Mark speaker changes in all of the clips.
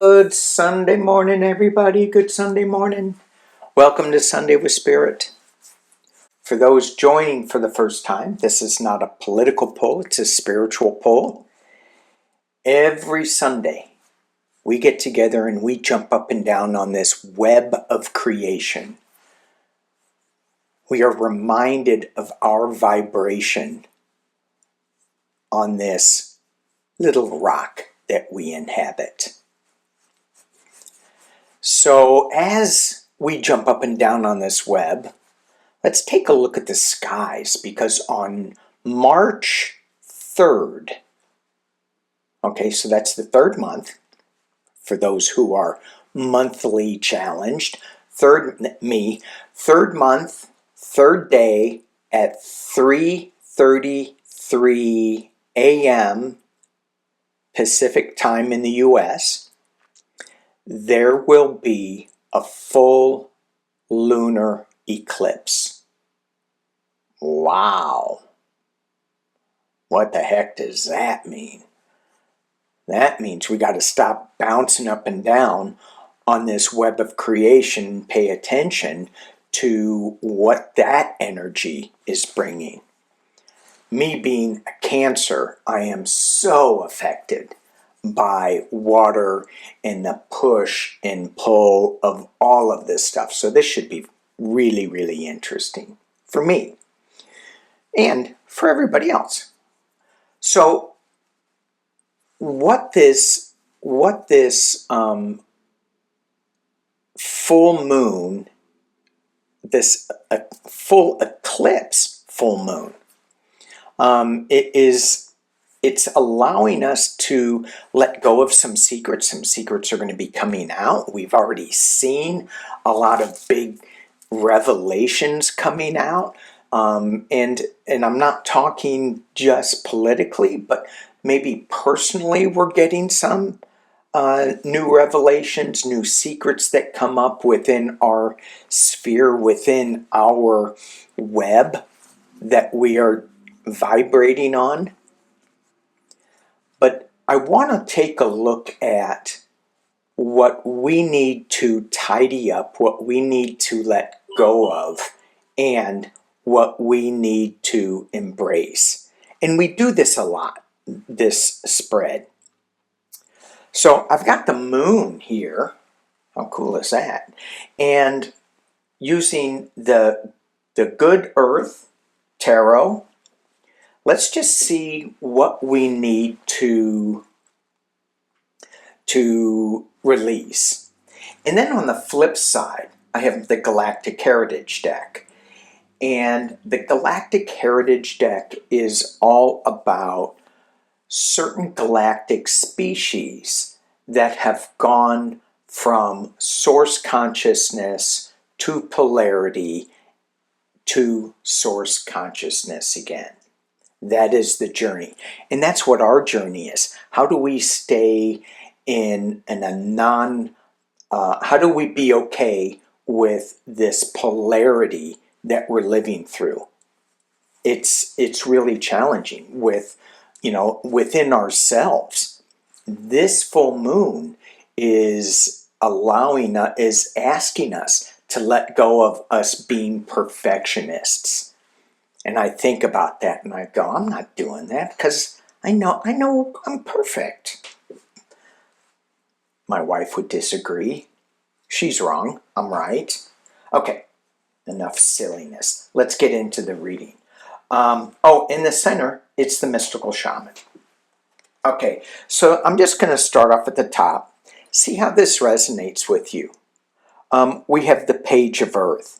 Speaker 1: Good Sunday morning, everybody. Good Sunday morning. Welcome to Sunday with Spirit. For those joining for the first time, this is not a political poll, it's a spiritual poll. Every Sunday, we get together and we jump up and down on this web of creation. We are reminded of our vibration on this little rock that we inhabit. So as we jump up and down on this web, let's take a look at the skies, because on March 3rd, okay, so that's the third month, for those who are monthly challenged, third month, third day at 3:33 a.m. Pacific time in the US, there will be a full lunar eclipse. Wow. What the heck does that mean? That means we got to stop bouncing up and down on this web of creation and pay attention to what that energy is bringing. Me being a Cancer, I am so affected by water and the push and pull of all of this stuff. So this should be really, really interesting for me and for everybody else. So what this full moon, this full eclipse full moon, it's allowing us to let go of some secrets. Some secrets are going to be coming out. We've already seen a lot of big revelations coming out. And I'm not talking just politically, but maybe personally we're getting some new revelations, new secrets that come up within our sphere, within our web that we are vibrating on. But I want to take a look at what we need to tidy up, what we need to let go of, and what we need to embrace. And we do this a lot, this spread. So I've got the moon here. How cool is that? And using the Good Earth Tarot, let's just see what we need to release. And then on the flip side, I have the Galactic Heritage deck. And the Galactic Heritage deck is all about certain galactic species that have gone from source consciousness to polarity to source consciousness again. That is the journey. And that's what our journey is. How do we stay in how do we be okay with this polarity that we're living through? It's really challenging within ourselves. This full moon is asking us to let go of us being perfectionists. And I think about that and I go, I'm not doing that because I know I'm perfect. My wife would disagree. She's wrong. I'm right. Okay, enough silliness. Let's get into the reading. In the center, it's the mystical shaman. Okay, so I'm just going to start off at the top. See how this resonates with you. We have the Page of Earth.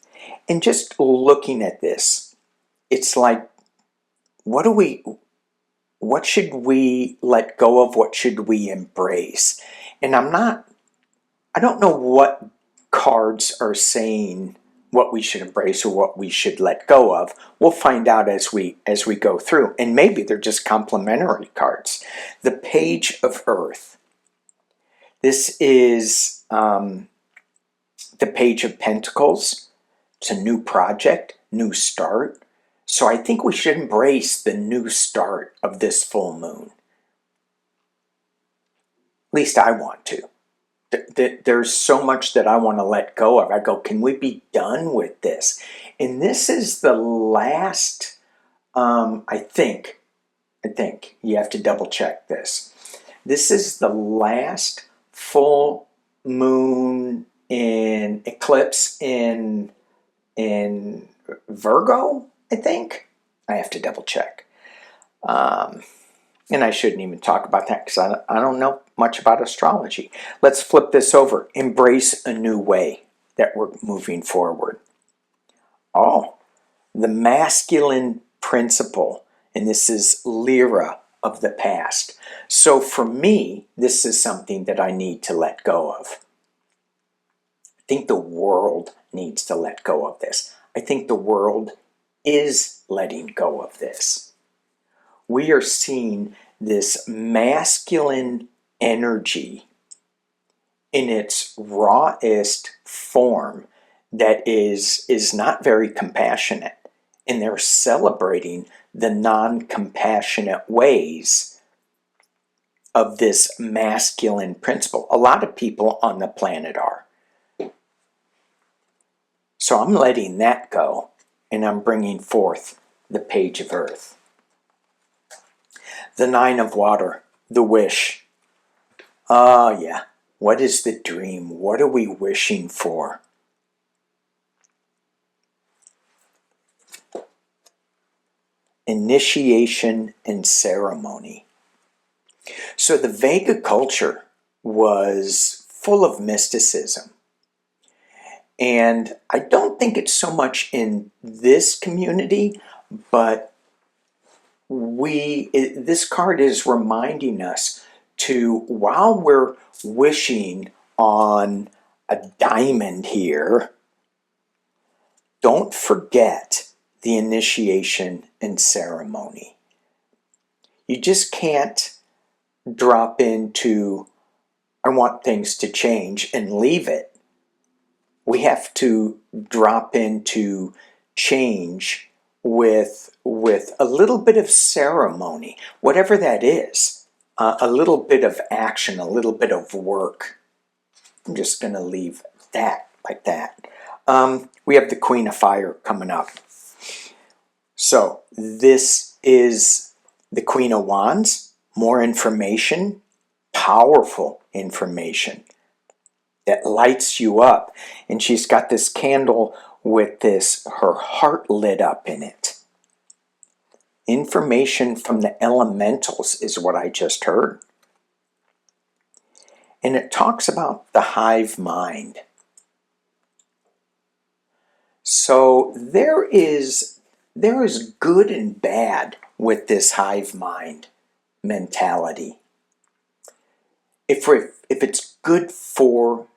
Speaker 1: And just looking at this, it's like, what should we let go of? What should we embrace? And I don't know what cards are saying what we should embrace or what we should let go of. We'll find out as we go through. And maybe they're just complementary cards. The Page of Earth. This is the Page of Pentacles. It's a new project, new start. So I think we should embrace the new start of this full moon. At least I want to. There's so much that I want to let go of. I go, can we be done with this? And this is the last, I think you have to double check this. This is the last full moon in eclipse in Virgo, I think. I have to double check. And I shouldn't even talk about that because I don't know much about astrology. Let's flip this over. Embrace a new way that we're moving forward. Oh, the masculine principle, and this is Lyra of the past. So for me, this is something that I need to let go of. I think the world needs to let go of this. I think the world is letting go of this. We are seeing this masculine energy in its rawest form that is not very compassionate. And they're celebrating the non-compassionate ways of this masculine principle. A lot of people on the planet are. So I'm letting that go, and I'm bringing forth the Page of Earth. The Nine of Water, the wish. Oh yeah, what is the dream? What are we wishing for? Initiation and ceremony. So the Vedic culture was full of mysticism. And I don't think it's so much in this community, but this card is reminding us to, while we're wishing on a diamond here, don't forget the initiation and ceremony. You just can't drop into, I want things to change, and leave it. We have to drop into change with a little bit of ceremony, whatever that is, a little bit of action, a little bit of work. I'm just going to leave that like that. We have the Queen of Fire coming up. So this is the Queen of Wands, more information, powerful information that lights you up. And she's got this candle with her heart lit up in it. Information from the elementals is what I just heard. And it talks about the hive mind. So there is good and bad with this hive mind mentality. If it's good for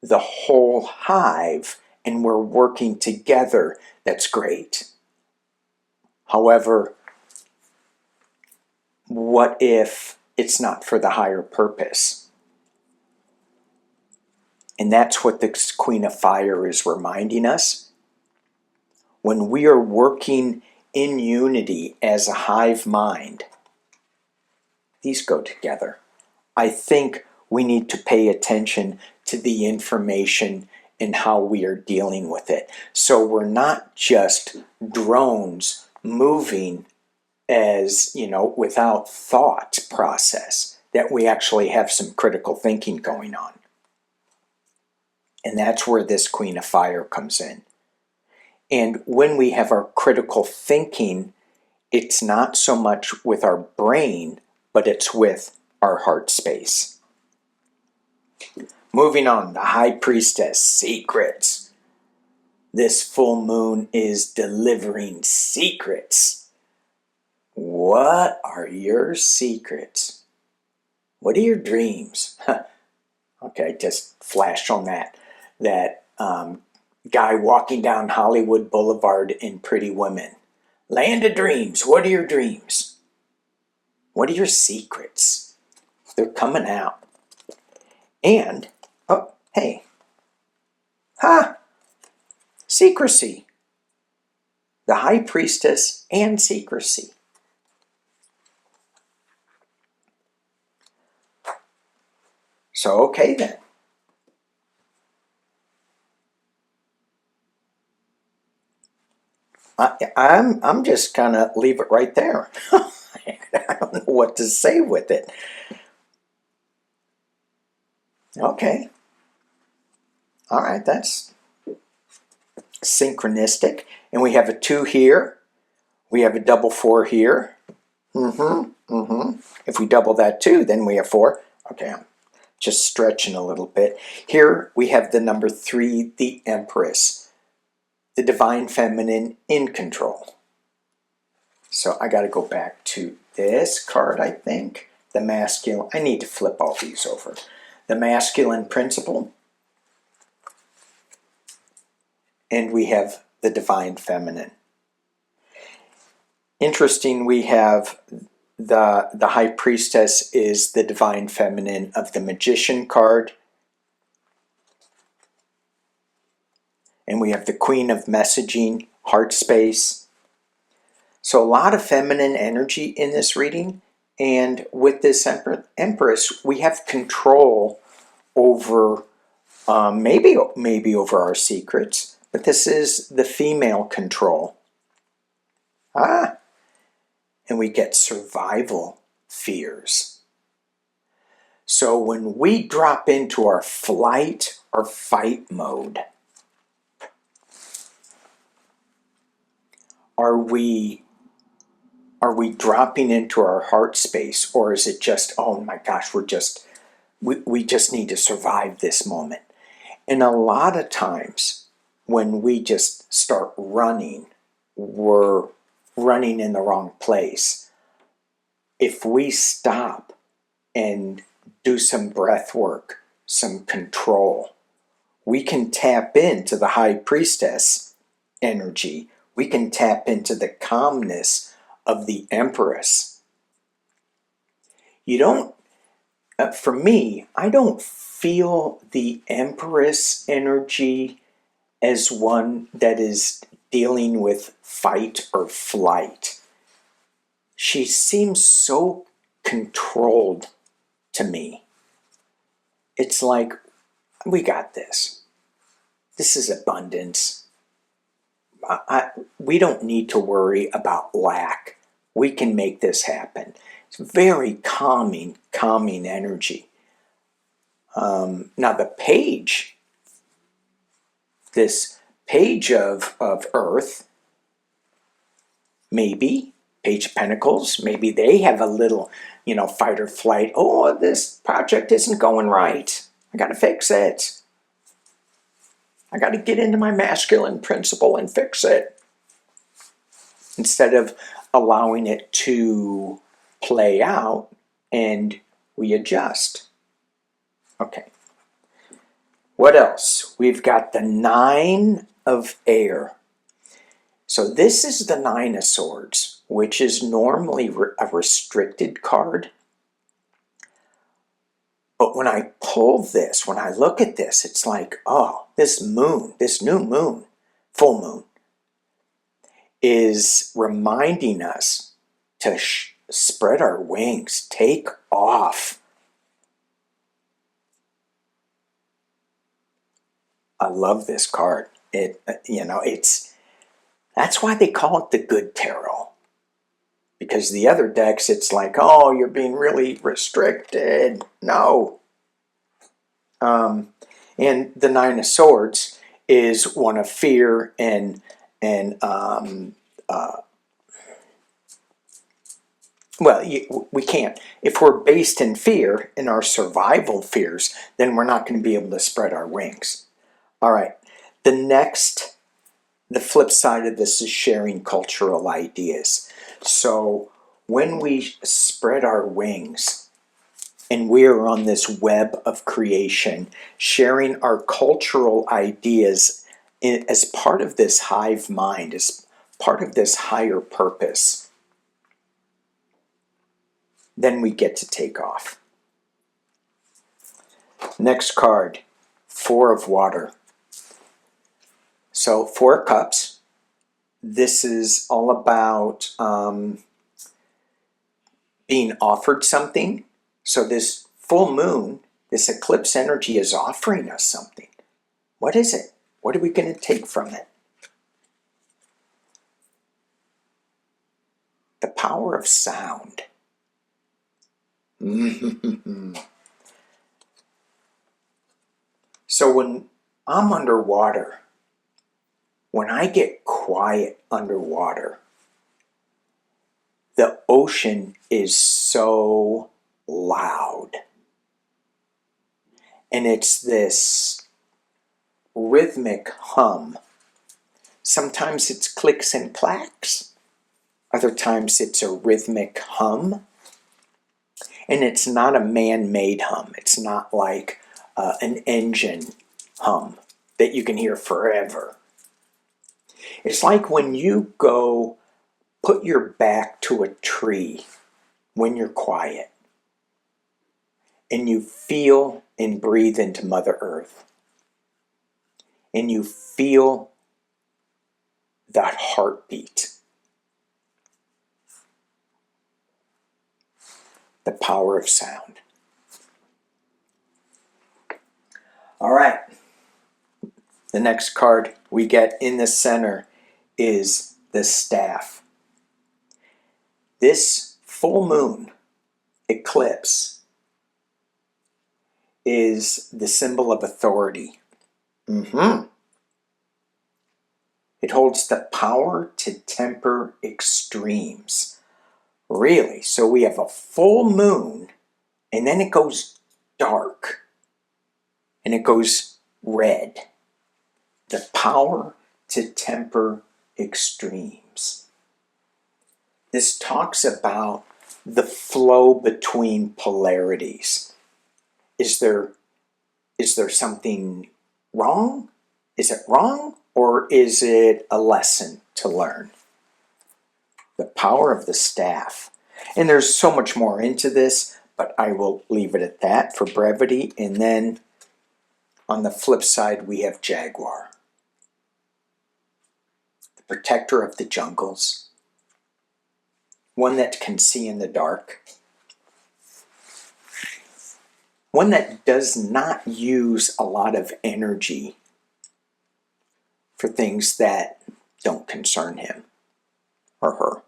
Speaker 1: the whole hive and we're working together, that's great. However, what if it's not for the higher purpose? And that's what the Queen of Fire is reminding us. When we are working in unity as a hive mind, these go together. I think we need to pay attention to the information and how we are dealing with it. So we're not just drones moving as, without thought process, that we actually have some critical thinking going on. And that's where this Queen of Fire comes in. And when we have our critical thinking, it's not so much with our brain, but it's with our heart space. Moving on, the High Priestess, secrets. This full moon is delivering secrets. What are your secrets? What are your dreams? Okay, just flash on that guy walking down Hollywood Boulevard in Pretty Women. Land of dreams. What are your dreams? What are your secrets? They're coming out. And, oh, hey. Secrecy. The High Priestess and secrecy. So, okay then. I'm just gonna leave it right there. I don't know what to say with it. Okay. All right, that's synchronistic. And we have a 2 here. We have a double 4 here. If we double that 2, then we have 4. Okay, I'm just stretching a little bit. Here we have the number 3, the Empress, the divine feminine in control. So I got to go back to this card, I think. The masculine. I need to flip all these over. The masculine principle. And we have the divine feminine. Interesting, we have the high priestess is the divine feminine of the magician card. And we have the queen of messaging, heart space. So a lot of feminine energy in this reading. And with this Empress, we have control over, maybe over our secrets. But this is the female control. And we get survival fears. So when we drop into our flight or fight mode, are we dropping into our heart space, or is it just, oh my gosh, we just need to survive this moment? And a lot of times when we just start running, we're running in the wrong place. If we stop and do some breath work, some control, we can tap into the high priestess energy. We can tap into the calmness of the Empress. You don't, for me, I don't feel the Empress energy as one that is dealing with fight or flight. She seems so controlled to me. It's like, we got this. This is abundance. We don't need to worry about lack. We can make this happen. It's very calming energy. Now the page, this page of Earth, maybe, Page of Pentacles, maybe they have a little, fight or flight. Oh, this project isn't going right. I got to fix it. I got to get into my masculine principle and fix it. Instead of allowing it to play out and we adjust. Okay. What else? We've got the 9 of Air. So this is the 9 of Swords, which is normally a restricted card. But when I pull this, when I look at this, it's like, oh, this moon, this new moon, full moon, is reminding us to spread our wings, take off. I love this card. That's why they call it the good tarot. Because the other decks, it's like, oh, you're being really restricted. No. And the 9 of Swords is one of fear and we can't. If we're based in fear, in our survival fears, then we're not going to be able to spread our wings. All right. The flip side of this is sharing cultural ideas. So when we spread our wings and we are on this web of creation, sharing our cultural ideas as part of this hive mind, as part of this higher purpose, then we get to take off. Next card, 4 of Water. So 4 of Cups. This is all about being offered something. So this full moon, this eclipse energy is offering us something. What is it? What are we going to take from it? The power of sound. So when I'm underwater, when I get quiet underwater, the ocean is so loud. And it's this rhythmic hum. Sometimes it's clicks and clacks. Other times it's a rhythmic hum. And it's not a man-made hum. It's not like an engine hum that you can hear forever. It's like when you go put your back to a tree when you're quiet and you feel and breathe into Mother Earth and you feel that heartbeat. The power of sound. All right. The next card we get in the center is the staff. This full moon eclipse is the symbol of authority. It holds the power to temper extremes. Really? So we have a full moon and then it goes dark and it goes red. The power to temper extremes. This talks about the flow between polarities. Is there something wrong? Is it wrong, or is it a lesson to learn? The power of the staff. And there's so much more into this, but I will leave it at that for brevity. And then on the flip side, we have Jaguar, the protector of the jungles, one that can see in the dark, one that does not use a lot of energy for things that don't concern him or her.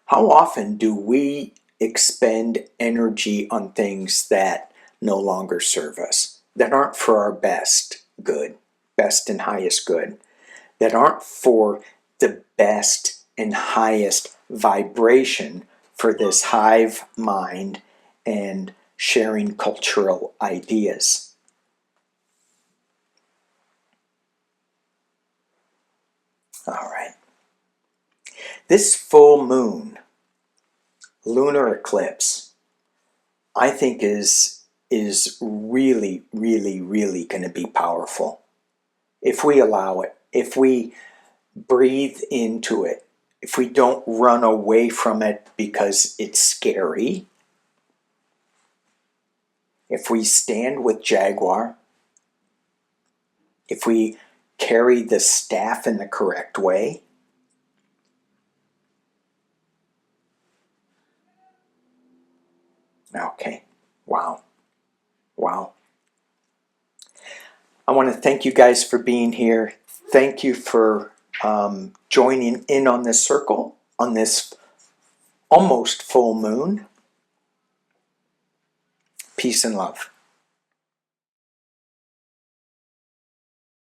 Speaker 1: How often do we expend energy on things that no longer serve us, that aren't for our best good, best and highest good, that aren't for the best and highest vibration for this hive mind and sharing cultural ideas? All right. This full moon lunar eclipse, I think is really, really, really going to be powerful. If we allow it, if we breathe into it, if we don't run away from it because it's scary, if we stand with Jaguar, if we carry the staff in the correct way, okay, wow, wow. I want to thank you guys for being here. Thank you for joining in on this circle, on this almost full moon. Peace and love.